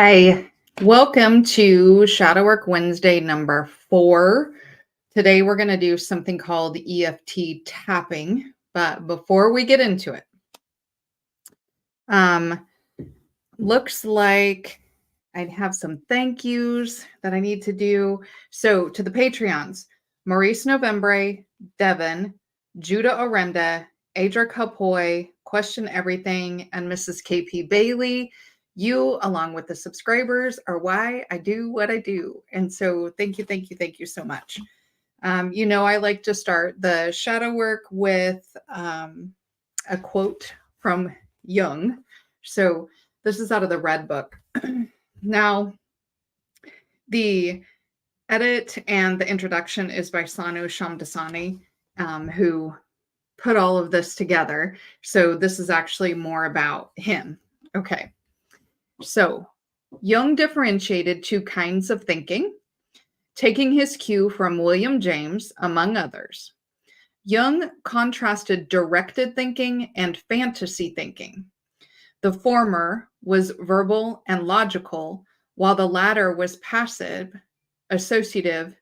Hi, welcome to Shadow Work Wednesday number 4. Today we're going to do something called EFT tapping, but before we get into it, um, looks like I have some thank yous that I need to do. So to the Patreons, Maurice Novembre, Devin, Judah Orenda, Adra Kapoy, Question Everything, and Mrs. KP Bailey. You, along with the subscribers, are why I do what I do. And so thank you so much. I like to start the shadow work with a quote from Jung. So this is out of the Red Book. Now, the edit and the introduction is by Sanu Shamdasani, who put all of this together. So this is actually more about him. Okay. So Jung differentiated two kinds of thinking, taking his cue from William James, among others. Jung contrasted directed thinking and fantasy thinking. The former was verbal and logical, while the latter was passive, associative,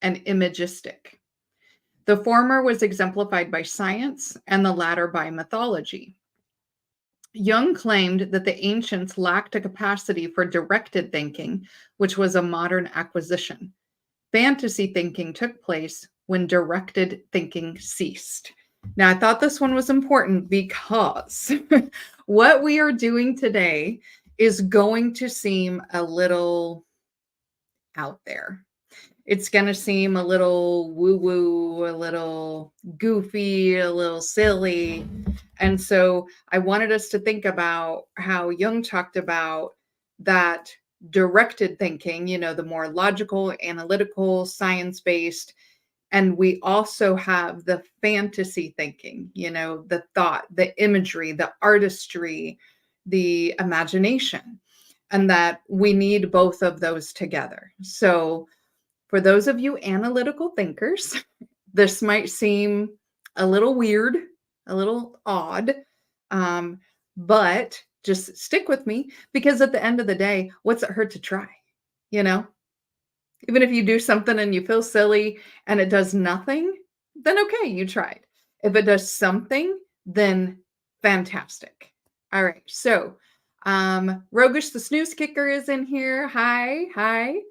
and imagistic. The former was exemplified by science and the latter by mythology. Jung claimed that the ancients lacked a capacity for directed thinking, which was a modern acquisition. Fantasy thinking took place when directed thinking ceased. Now, I thought this one was important because what we are doing today is going to seem a little out there. It's going to seem a little woo-woo, a little goofy, a little silly. And so I wanted us to think about how Jung talked about that directed thinking, the more logical, analytical, science-based. And we also have the fantasy thinking, the thought, the imagery, the artistry, the imagination, and that we need both of those together. So for those of you analytical thinkers, this might seem a little weird, a little odd, but just stick with me because at the end of the day, what's it hurt to try? Even if you do something and you feel silly and it does nothing, then okay, you tried. If it does something, then fantastic. All right, so Roguish the Snooze Kicker is in here. Hi.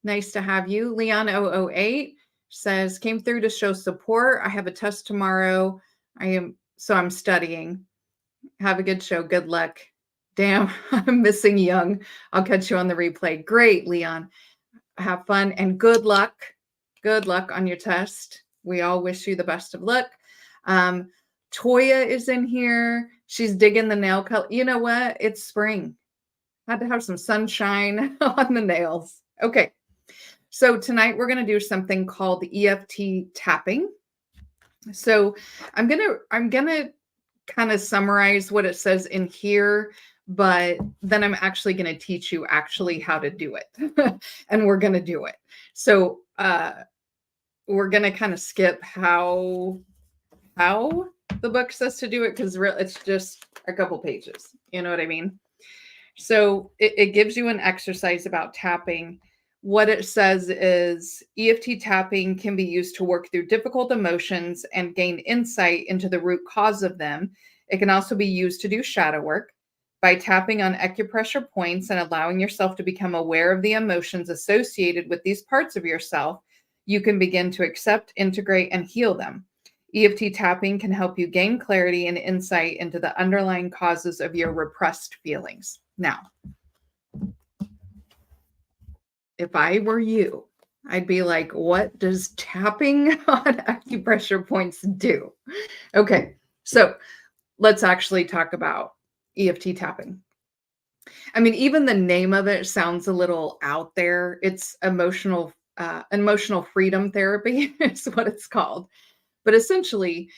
Nice to have you. Leon008 says, came through to show support. I have a test tomorrow. I'm studying. Have a good show. Good luck. Damn, I'm missing Young. I'll catch you on the replay. Great, Leon. Have fun and good luck. Good luck on your test. We all wish you the best of luck. Toya is in here. She's digging the nail color. You know what? It's spring. Had to have some sunshine on the nails. Okay. So tonight we're going to do something called EFT tapping. So I'm going to kind of summarize what it says in here, but then I'm actually going to teach you actually how to do it. And we're going to do it. So we're going to kind of skip how the book says to do it because it's just a couple pages. You know what I mean? So it gives you an exercise about tapping. What it says is EFT tapping can be used to work through difficult emotions and gain insight into the root cause of them. It can also be used to do shadow work. By tapping on acupressure points and allowing yourself to become aware of the emotions associated with these parts of yourself, you can begin to accept, integrate, and heal them. EFT tapping can help you gain clarity and insight into the underlying causes of your repressed feelings. Now, if I were you, I'd be like, what does tapping on acupressure points do? Okay, so let's actually talk about EFT tapping. I mean, even the name of it sounds a little out there. It's emotional freedom therapy is what it's called. But essentially,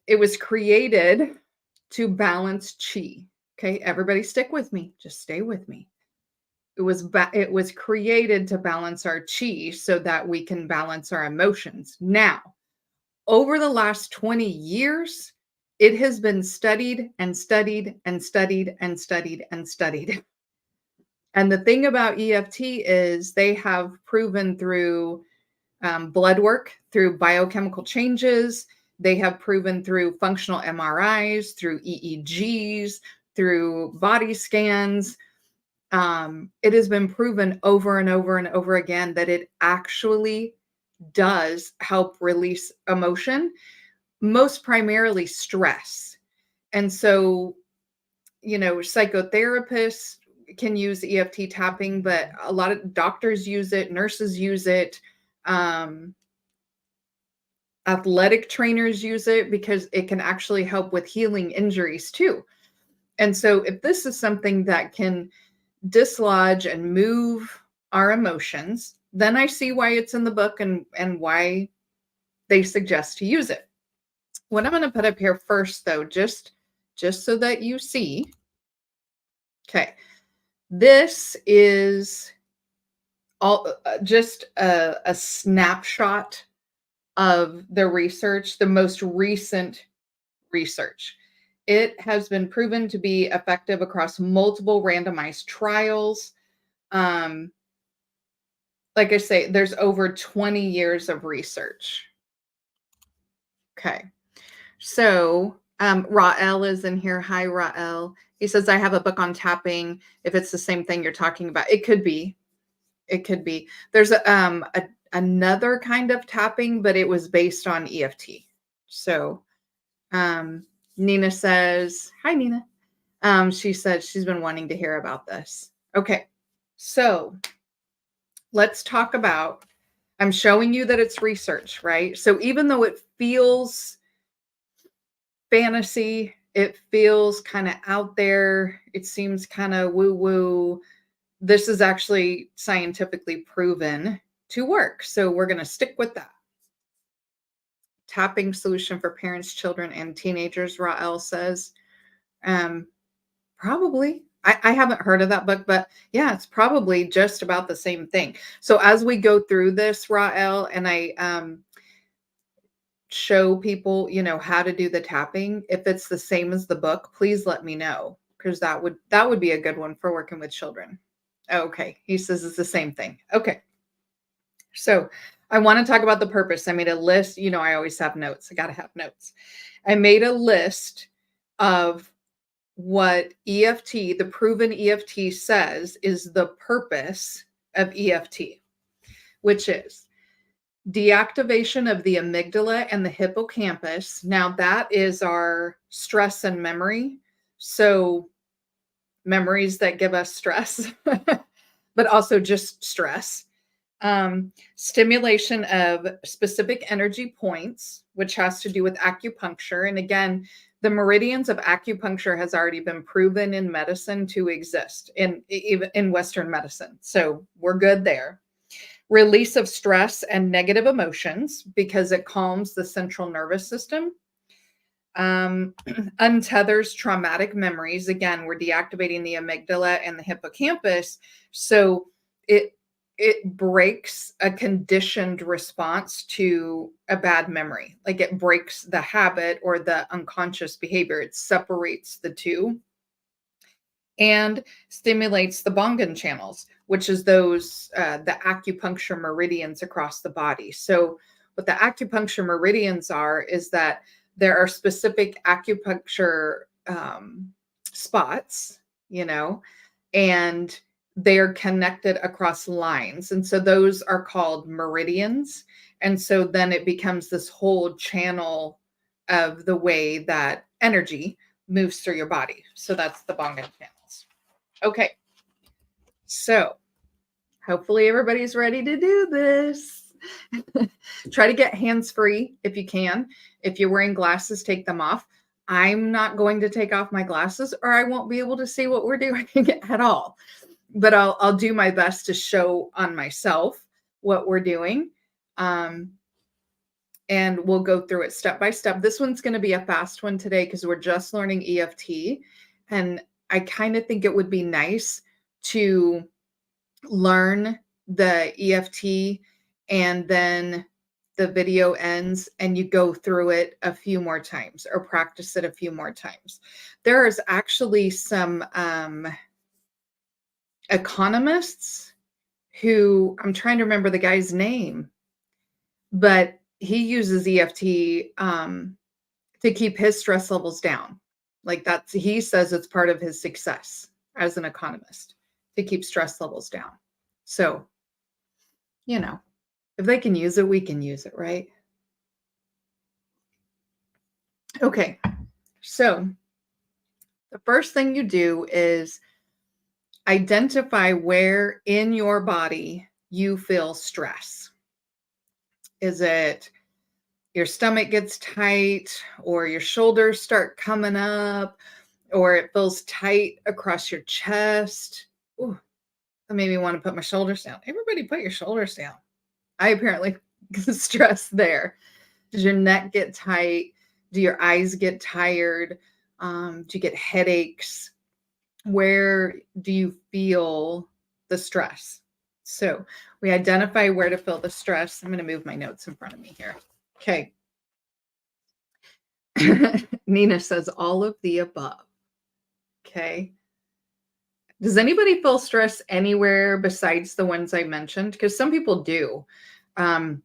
it was created to balance chi. Okay, everybody stick with me. Just stay with me. It was created to balance our chi so that we can balance our emotions. Now, over the last 20 years, it has been studied and studied and studied and studied and studied. And the thing about EFT is they have proven through blood work, through biochemical changes. They have proven through functional MRIs, through EEGs, through body scans. It has been proven over and over and over again that it actually does help release emotion, most primarily stress. And so, psychotherapists can use EFT tapping, but a lot of doctors use it, nurses use it, um, athletic trainers use it because it can actually help with healing injuries too. And so, if this is something that can dislodge and move our emotions, then I see why it's in the book and why they suggest to use it. What I'm going to put up here first, though, just so that you see. Okay, this is all just a snapshot of the research, the most recent research. It has been proven to be effective across multiple randomized trials. Like I say, there's over 20 years of research. Okay. So Rael is in here. Hi, Rael. He says, I have a book on tapping. If it's the same thing you're talking about, it could be. It could be. There's another kind of tapping, but it was based on EFT. So Nina says, hi, Nina. She said she's been wanting to hear about this. Okay. So let's talk about, I'm showing you that it's research, right? So even though it feels fantasy, it feels kind of out there, it seems kind of woo-woo, this is actually scientifically proven to work. So we're going to stick with that. Tapping solution for parents, children, and teenagers, Rael says. Probably. I haven't heard of that book, but yeah, it's probably just about the same thing. So as we go through this, Rael, and I show people, how to do the tapping, if it's the same as the book, please let me know, because that would be a good one for working with children. Okay, he says it's the same thing. Okay. So I want to talk about the purpose. I made a list. I always have notes. I got to have notes. I made a list of what EFT, the proven EFT, says is the purpose of EFT, which is deactivation of the amygdala and the hippocampus. Now, that is our stress and memory. So, memories that give us stress, but also just stress. Stimulation of specific energy points, which has to do with acupuncture. And again, the meridians of acupuncture has already been proven in medicine to exist even in Western medicine. So we're good there. Release of stress and negative emotions because it calms the central nervous system. Untethers traumatic memories. Again, we're deactivating the amygdala and the hippocampus. So it breaks a conditioned response to a bad memory. Like it breaks the habit or the unconscious behavior. It separates the two and stimulates the Bongan channels, which is those, the acupuncture meridians across the body. So what the acupuncture meridians are is that there are specific acupuncture spots, and they're connected across lines. And so those are called meridians. And so then it becomes this whole channel of the way that energy moves through your body. So that's the Bongan channels. Okay. So hopefully everybody's ready to do this. Try to get hands-free if you can. If you're wearing glasses, take them off. I'm not going to take off my glasses or I won't be able to see what we're doing at all. But I'll do my best to show on myself what we're doing. And we'll go through it step by step. This one's going to be a fast one today because we're just learning EFT. And I kind of think it would be nice to learn the EFT and then the video ends and you go through it a few more times or practice it a few more times. There is actually some economists who, I'm trying to remember the guy's name, but he uses EFT to keep his stress levels down. Like he says it's part of his success as an economist to keep stress levels down. So, if they can use it, we can use it, right? Okay. So, the first thing you do is identify where in your body you feel stress. Is it your stomach gets tight, or your shoulders start coming up, or it feels tight across your chest? Ooh, that made me want to put my shoulders down. Everybody put your shoulders down. I apparently get stress there. Does your neck get tight? Do your eyes get tired? Do you get headaches? Where do you feel the stress? So we identify where to feel the stress. I'm going to move my notes in front of me here. Okay. Nina says all of the above. Okay. Does anybody feel stress anywhere besides the ones I mentioned? Because some people do. I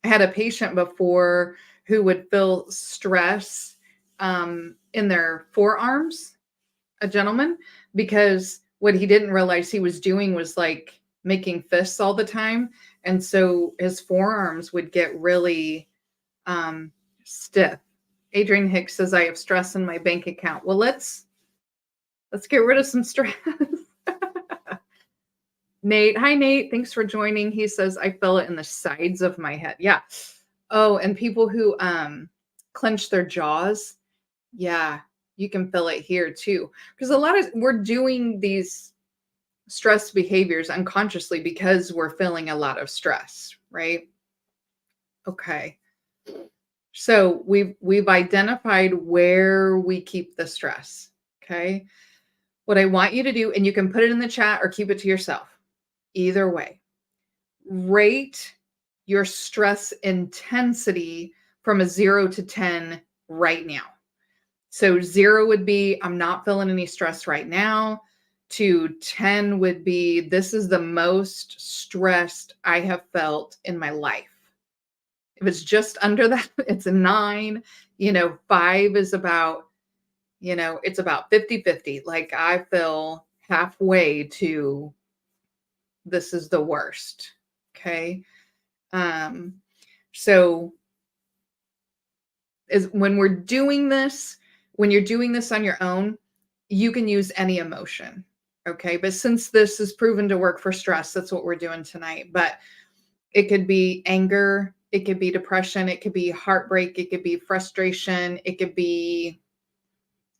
had a patient before who would feel stress in their forearms, a gentleman, because what he didn't realize he was doing was like making fists all the time. And so his forearms would get really stiff. Adrian Hicks says, I have stress in my bank account. Well, let's get rid of some stress. Nate, hi Nate, thanks for joining. He says, I feel it in the sides of my head. Yeah. Oh, and people who clench their jaws. Yeah, you can feel it here too. Because we're doing these stress behaviors unconsciously because we're feeling a lot of stress, right? Okay. So we've identified where we keep the stress. Okay. What I want you to do, and you can put it in the chat or keep it to yourself. Either way, rate your stress intensity from a 0 to 10 right now. So 0 would be, I'm not feeling any stress right now. To 10 would be, this is the most stressed I have felt in my life. If it's just under that, it's a 9. 5 is about, it's about 50-50. Like I feel halfway to this is the worst. Okay. So when you're doing this on your own, you can use any emotion. Okay. But since this is proven to work for stress, that's what we're doing tonight. But it could be anger, it could be depression, it could be heartbreak, it could be frustration, it could be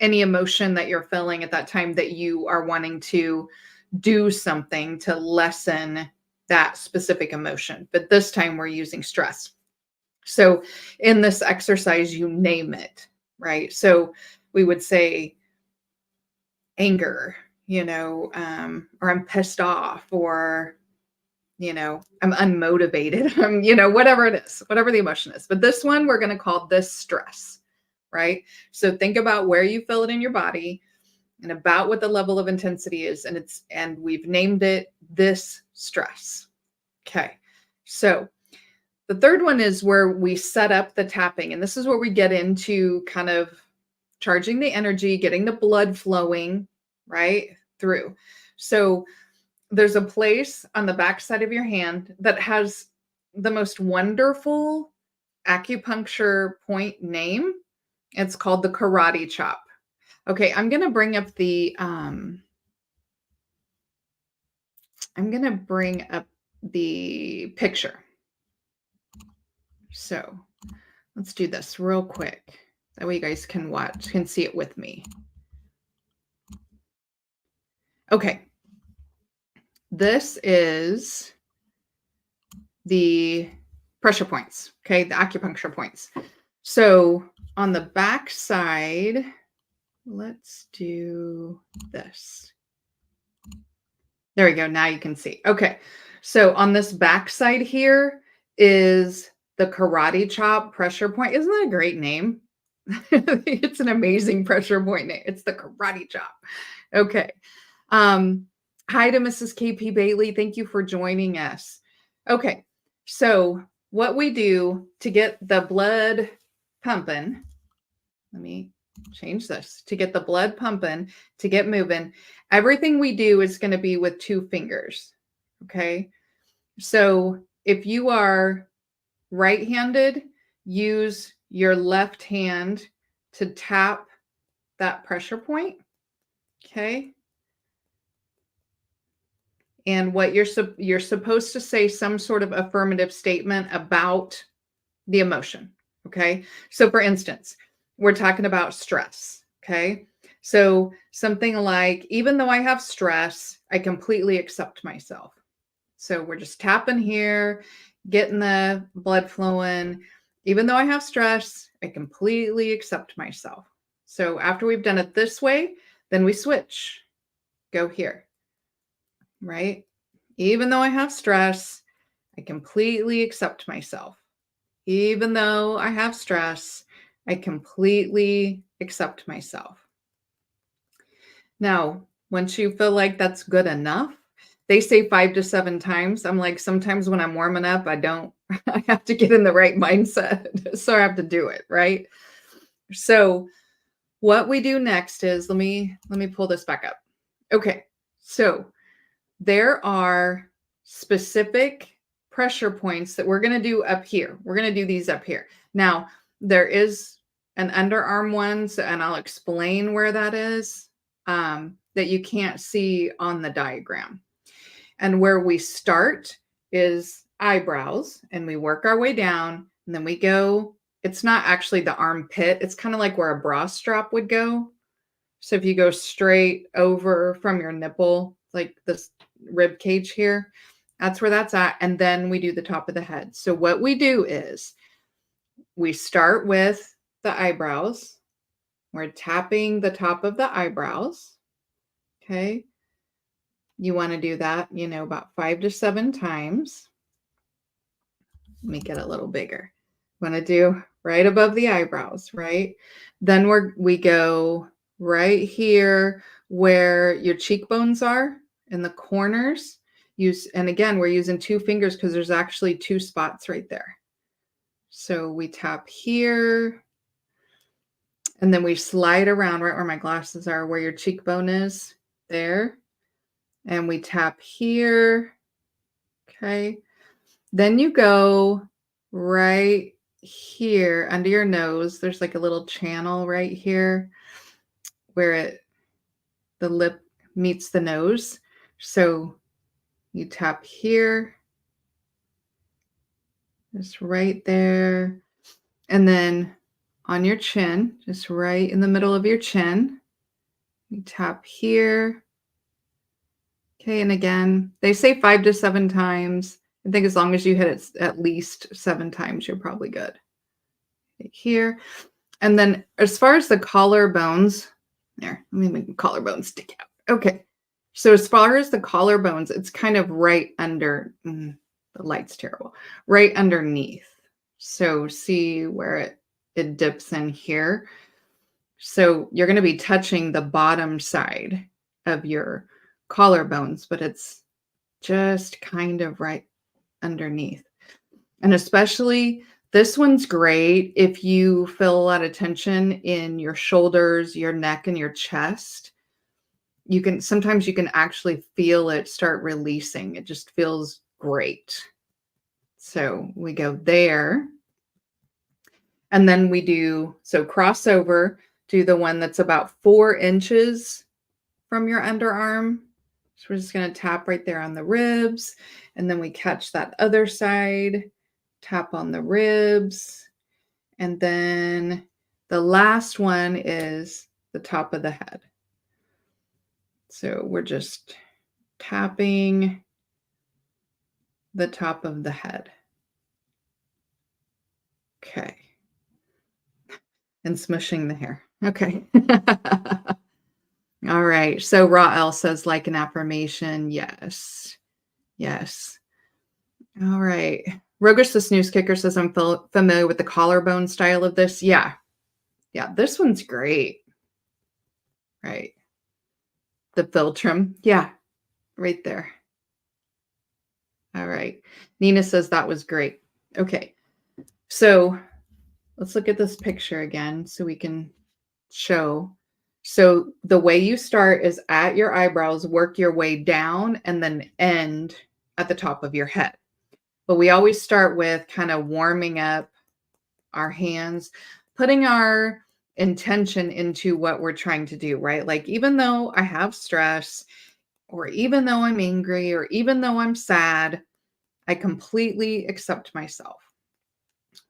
any emotion that you're feeling at that time that you are wanting to do something to lessen that specific emotion. But this time we're using stress. So in this exercise, you name it, right? So we would say anger, or I'm pissed off, or, I'm unmotivated, whatever it is, whatever the emotion is. But this one, we're going to call this stress, right? So think about where you feel it in your body and about what the level of intensity is. And we've named it this stress. Okay. So the third one is where we set up the tapping. And this is where we get into kind of charging the energy, getting the blood flowing right through. So there's a place on the back side of your hand that has the most wonderful acupuncture point name. It's called the karate chop. Okay, I'm going to bring up the picture. So let's do this real quick. That way you guys can see it with me. Okay. This is the pressure points, okay? The acupuncture points. So on the back side, let's do this. There we go. Now you can see. Okay. So on this back side here is the karate chop pressure point. Isn't that a great name? It's an amazing pressure point name. It's the karate chop. Okay. Hi to Mrs. KP Bailey. Thank you for joining us. Okay, so what we do to get the blood pumping, let me change this, to get the blood pumping, to get moving, everything we do is going to be with 2 fingers. Okay, so if you are right-handed, use your left hand to tap that pressure point. Okay. And what you're supposed to say some sort of affirmative statement about the emotion. Okay. So for instance, we're talking about stress. Okay. So something like, even though I have stress, I completely accept myself. So we're just tapping here, getting the blood flowing. Even though I have stress, I completely accept myself. So after we've done it this way, then we switch. Go here, right? Even though I have stress, I completely accept myself. Even though I have stress, I completely accept myself. Now, once you feel like that's good enough, they say 5 to 7 times. I'm like, sometimes when I'm warming up, I have to get in the right mindset. So I have to do it, right? So what we do next is, let me pull this back up. Okay. So there are specific pressure points that we're going to do up here. We're going to do these up here. Now, there is an underarm one, and I'll explain where that is, that you can't see on the diagram. And where we start is eyebrows, and we work our way down, and then we go, it's not actually the armpit. It's kind of like where a bra strap would go. So if you go straight over from your nipple, like this rib cage here, that's where that's at. And then we do the top of the head. So what we do is we start with the eyebrows. We're tapping the top of the eyebrows. Okay. You want to do that, about 5 to 7 times. Let me get a little bigger. Want to do right above the eyebrows, right? Then we go right here where your cheekbones are in the corners. And again, we're using 2 fingers because there's actually 2 spots right there. So we tap here, and then we slide around right where my glasses are, where your cheekbone is there. And we tap here. Okay. Then you go right here under your nose. There's like a little channel right here where the lip meets the nose. So you tap here, just right there. And then on your chin, just right in the middle of your chin, you tap here. Okay, and again, they say 5 to 7 times. I think as long as you hit it at least 7 times, you're probably good. Right here. And then as far as the collarbones, there, let me make the collarbones stick out. Okay. So as far as the collarbones, it's kind of right under, the light's terrible, right underneath. So see where it dips in here. So you're going to be touching the bottom side of your collarbones, but it's just kind of right underneath. And especially this one's great if you feel a lot of tension in your shoulders, your neck, and your chest. Sometimes you can actually feel it start releasing. It just feels great. So we go there. And then we crossover, do the one that's about 4 inches from your underarm. So we're just going to tap right there on the ribs. And then we catch that other side, tap on the ribs. And then the last one is the top of the head. So we're just tapping the top of the head. Okay. And smushing the hair. Okay. All right. So Rael says, like an affirmation. Yes. Yes. All right. Rogish the Snooze Kicker says, I'm familiar with the collarbone style of this. Yeah. Yeah. This one's great. Right. The Philtrum. Yeah. right there. All right. Nina says that was great. Okay. So let's look at this picture again so we can show. So the way you start is at your eyebrows, work your way down, and then end at the top of your head. But we always start with kind of warming up our hands, putting our intention into what we're trying to do, right? Like, even though I have stress, or even though I'm angry, or even though I'm sad, I completely accept myself,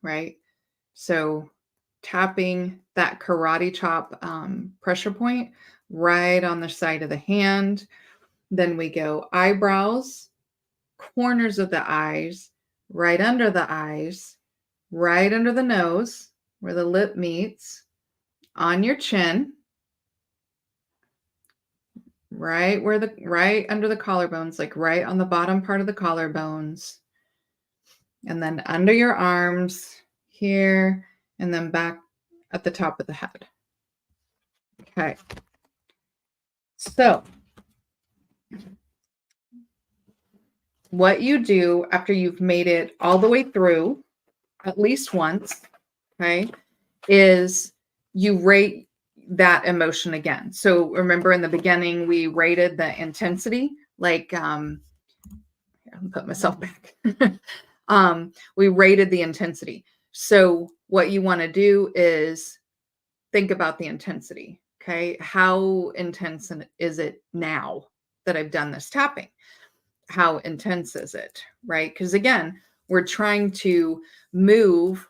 right? So tapping that karate chop pressure point right on the side of the hand. Then we go eyebrows, corners of the eyes, right under the eyes, right under the nose where the lip meets, on your chin, right under the collarbones, like right on the bottom part of the collarbones. And then under your arms here, and then back at the top of the head. Okay. So what you do after you've made it all the way through, at least once, okay, is you rate that emotion again. So remember in the beginning, we rated the intensity, like, I'm put myself back. We rated the intensity. So what you want to do is think about the intensity. Okay. How intense is it now that I've done this tapping? How intense is it? Right. Because again, we're trying to move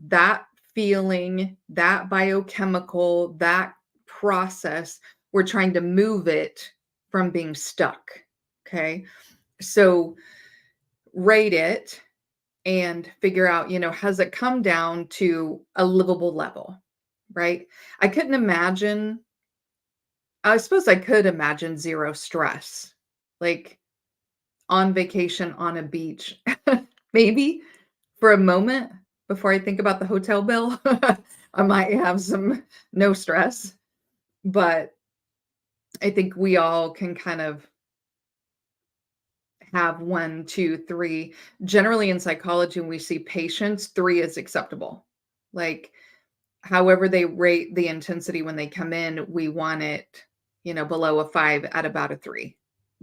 that feeling, that biochemical, that process. We're trying to move it from being stuck. Okay. So rate it and figure out, has it come down to a livable level, right? I suppose I could imagine zero stress, like on vacation on a beach, maybe for a moment before I think about the hotel bill. I might have some no stress, but I think we all can kind of have 1, 2, 3. Generally in psychology, when we see patients, 3 is acceptable. Like, however they rate the intensity when they come in, we want it, below a 5 at about a 3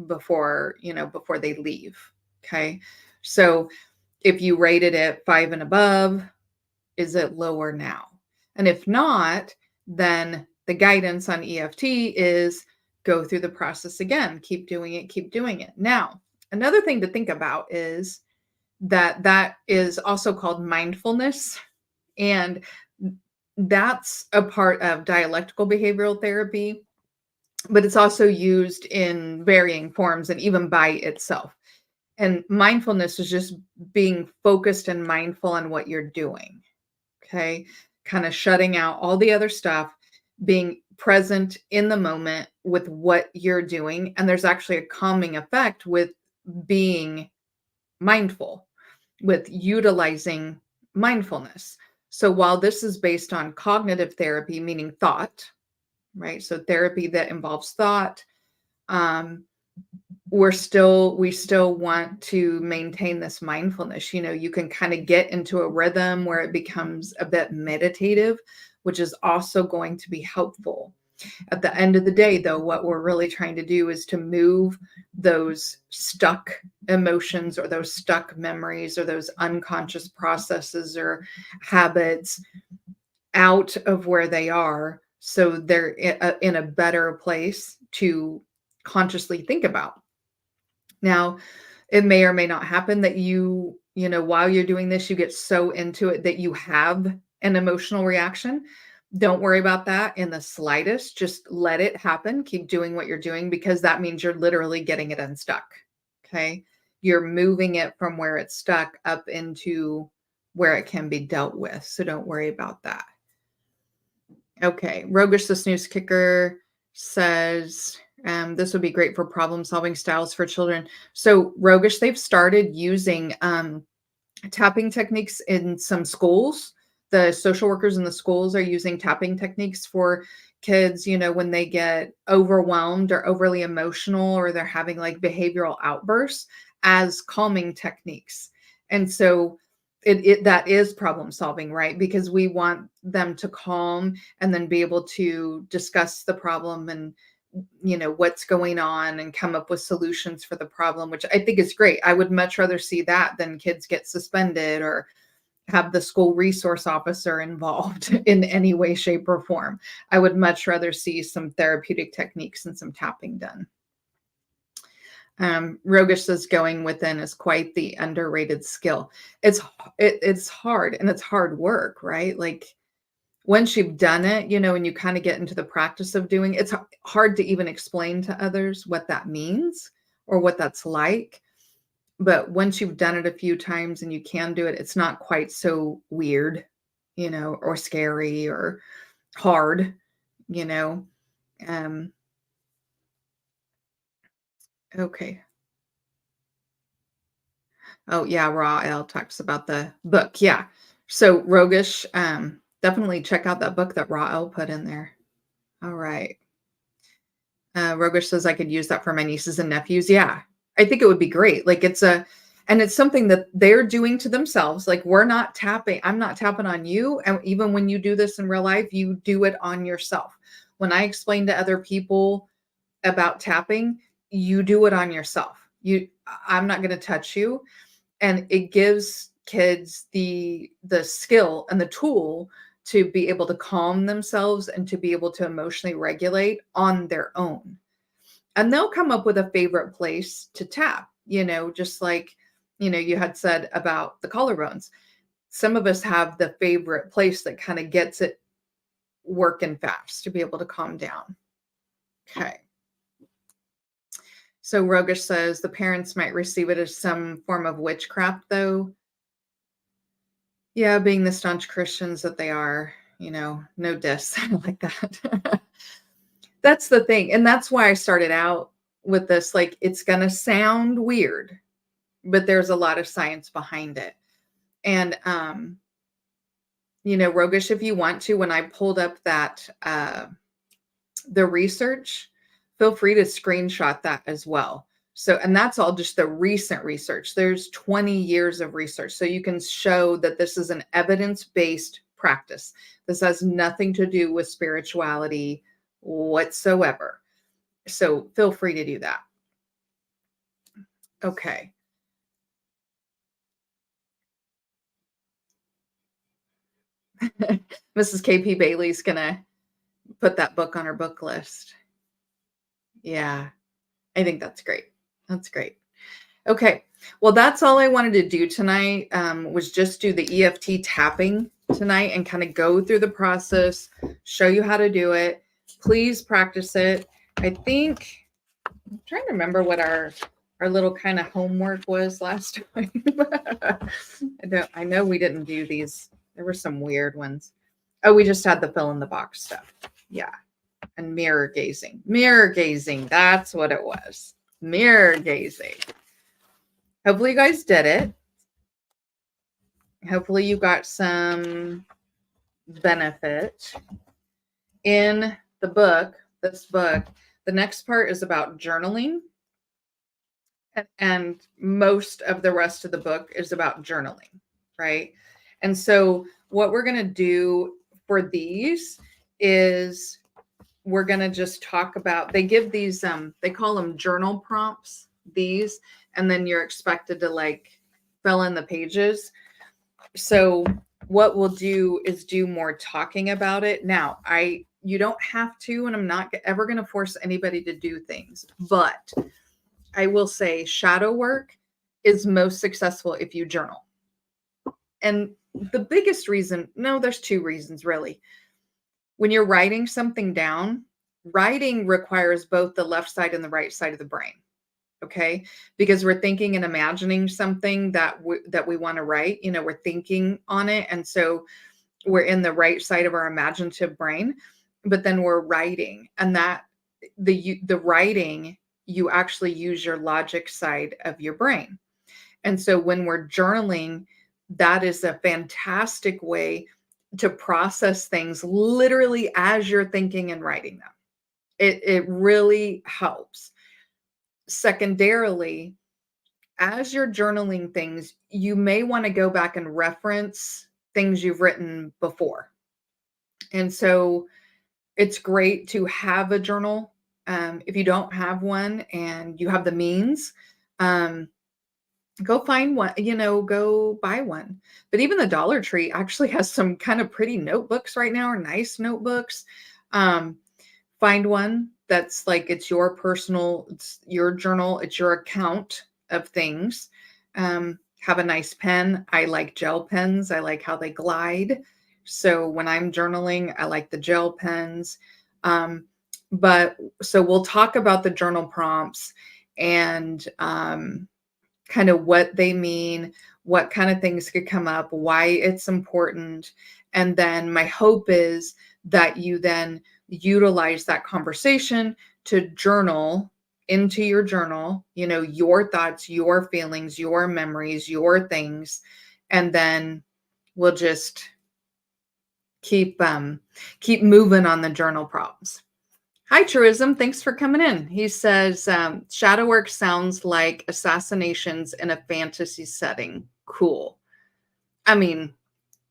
before they leave. Okay. So if you rated it 5 and above, is it lower now? And if not, then the guidance on EFT is go through the process again. Keep doing it. Keep doing it. Now, another thing to think about is that is also called mindfulness. And that's a part of dialectical behavioral therapy, but it's also used in varying forms and even by itself. And mindfulness is just being focused and mindful on what you're doing. Okay. Kind of shutting out all the other stuff, being present in the moment with what you're doing. And there's actually a calming effect with being mindful, with utilizing mindfulness. So while this is based on cognitive therapy, meaning thought, right? So therapy that involves thought, we still want to maintain this mindfulness. You can kind of get into a rhythm where it becomes a bit meditative, which is also going to be helpful. At the end of the day, though, what we're really trying to do is to move those stuck emotions or those stuck memories or those unconscious processes or habits out of where they are, so they're in a better place to consciously think about. Now, it may or may not happen that while you're doing this, you get so into it that you have an emotional reaction. Don't worry about that in the slightest. Just let it happen. Keep doing what you're doing, because that means you're literally getting it unstuck. Okay. You're moving it from where it's stuck up into where it can be dealt with. So don't worry about that. Okay. Roguish the Snooze Kicker says, this would be great for problem solving styles for children. So Roguish, they've started using tapping techniques in some schools. The social workers in the schools are using tapping techniques for kids, when they get overwhelmed or overly emotional or they're having like behavioral outbursts as calming techniques. And so that is problem solving, right? Because we want them to calm and then be able to discuss the problem and what's going on and come up with solutions for the problem, which I think is great. I would much rather see that than kids get suspended or have the school resource officer involved in any way, shape, or form. I would much rather see some therapeutic techniques and some tapping done. Rogish says going within is quite the underrated skill. It's hard and it's hard work, right? Like once you've done it, and you kind of get into the practice of doing it's hard to even explain to others what that means or what that's like. But once you've done it a few times and you can do it, it's not quite so weird, or scary or hard, you know. Okay. Oh yeah, Raw L talks about the book. Yeah. So Rogish, definitely check out that book that Raw L put in there. All right. Rogish says I could use that for my nieces and nephews. Yeah, I think it would be great. Like and it's something that they're doing to themselves. Like we're not tapping, I'm not tapping on you. And even when you do this in real life, you do it on yourself. When I explain to other people about tapping, you do it on yourself. I'm not going to touch you. And it gives kids the skill and the tool to be able to calm themselves and to be able to emotionally regulate on their own. And they'll come up with a favorite place to tap, just like, you had said about the collarbones. Some of us have the favorite place that kind of gets it working fast to be able to calm down. Okay. So Rogish says the parents might receive it as some form of witchcraft, though. Yeah, being the staunch Christians that they are, no diss like that. That's the thing. And that's why I started out with this. Like, it's going to sound weird, but there's a lot of science behind it. And, Rogish, if you want to, when I pulled up that, the research, feel free to screenshot that as well. So, and that's all just the recent research. There's 20 years of research. So you can show that this is an evidence-based practice. This has nothing to do with spirituality whatsoever. So feel free to do that. Okay. Mrs. KP Bailey's going to put that book on her book list. Yeah, I think that's great. That's great. Okay. Well, that's all I wanted to do tonight, was just do the EFT tapping tonight and kind of go through the process, show you how to do it. Please practice it. I think I'm trying to remember what our little kind of homework was last time. I know we didn't do these. There were some weird ones. Oh, we just had the fill in the box stuff. Yeah. And mirror gazing. Mirror gazing. That's what it was. Mirror gazing. Hopefully you guys did it. Hopefully you got some benefit in the book, this book. The next part is about journaling. And most of the rest of the book is about journaling, right? And so what we're going to do for these is we're going to just talk about, they give these, they call them journal prompts, these, and then you're expected to like fill in the pages. So what we'll do is do more talking about it. Now, you don't have to, and I'm not ever going to force anybody to do things, but I will say shadow work is most successful if you journal. And the biggest reason, there's two reasons really. When you're writing something down, writing requires both the left side and the right side of the brain. Okay. Because we're thinking and imagining something that we want to write, we're thinking on it. And so we're in the right side of our imaginative brain, but then we're writing, and that the writing, you actually use your logic side of your brain. And so when we're journaling, that is a fantastic way to process things literally as you're thinking and writing them. It really helps. Secondarily, as you're journaling things, you may want to go back and reference things you've written before. And so it's great to have a journal. If you don't have one and you have the means, um, go find one, go buy one. But even the Dollar Tree actually has some kind of pretty notebooks right now, or nice notebooks. Um, Find one that's like it's your personal, it's your journal, it's your account of things. Have a nice pen. I like gel pens. I like how they glide. So when I'm journaling, I like the gel pens. Um, but so we'll talk about the journal prompts and kind of what they mean, what kind of things could come up, why it's important. And then my hope is that you then utilize that conversation to journal into your journal, your thoughts, your feelings, your memories, your things. And then we'll just keep moving on the journal prompts. Hi, Truism. Thanks for coming in. He says, shadow work sounds like assassinations in a fantasy setting. Cool. I mean,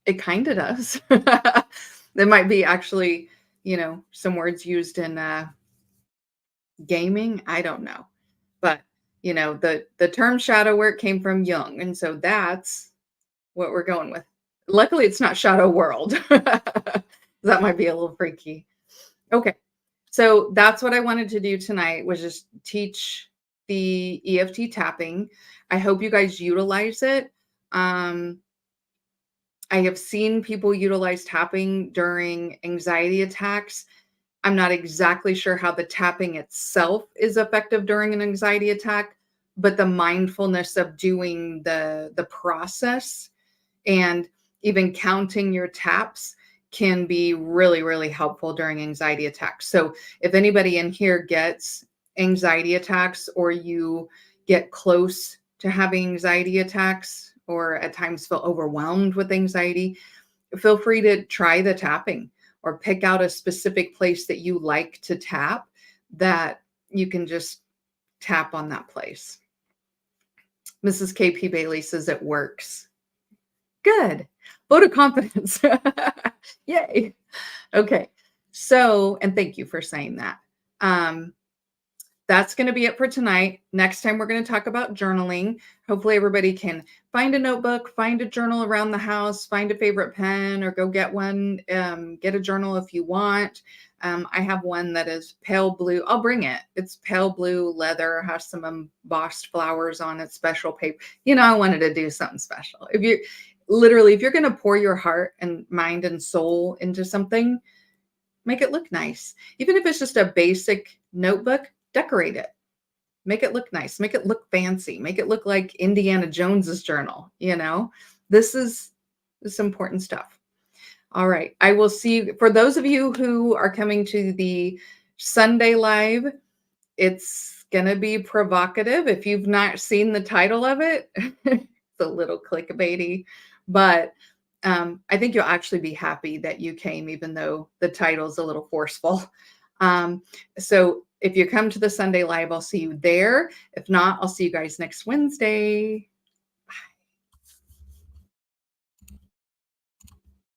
it kind of does. There might be actually, some words used in gaming. I don't know. But, the term shadow work came from Jung. And so that's what we're going with. Luckily, it's not shadow world. That might be a little freaky. Okay. So that's what I wanted to do tonight, was just teach the EFT tapping. I hope you guys utilize it. I have seen people utilize tapping during anxiety attacks. I'm not exactly sure how the tapping itself is effective during an anxiety attack, but the mindfulness of doing the process and even counting your taps can be really, really helpful during anxiety attacks. So if anybody in here gets anxiety attacks, or you get close to having anxiety attacks, or at times feel overwhelmed with anxiety, feel free to try the tapping, or pick out a specific place that you like to tap, that you can just tap on that place. Mrs. KP Bailey says it works. Good. Vote of confidence. Yay. Okay. So, and thank you for saying that. That's going to be it for tonight. Next time, we're going to talk about journaling. Hopefully everybody can find a notebook, find a journal around the house, find a favorite pen, or go get one. Get a journal if you want. I have one that is pale blue. I'll bring it. It's pale blue leather, has some embossed flowers on it, special paper. I wanted to do something special. If you're going to pour your heart and mind and soul into something, make it look nice. Even if it's just a basic notebook, decorate it. Make it look nice. Make it look fancy. Make it look like Indiana Jones's journal. This is important stuff. All right. I will see you. For those of you who are coming to the Sunday live, it's going to be provocative. If you've not seen the title of it, it's a little clickbaity, but I think you'll actually be happy that you came, even though the title is a little forceful. So if you come to the Sunday live, I'll see you there. If not, I'll see you guys next Wednesday.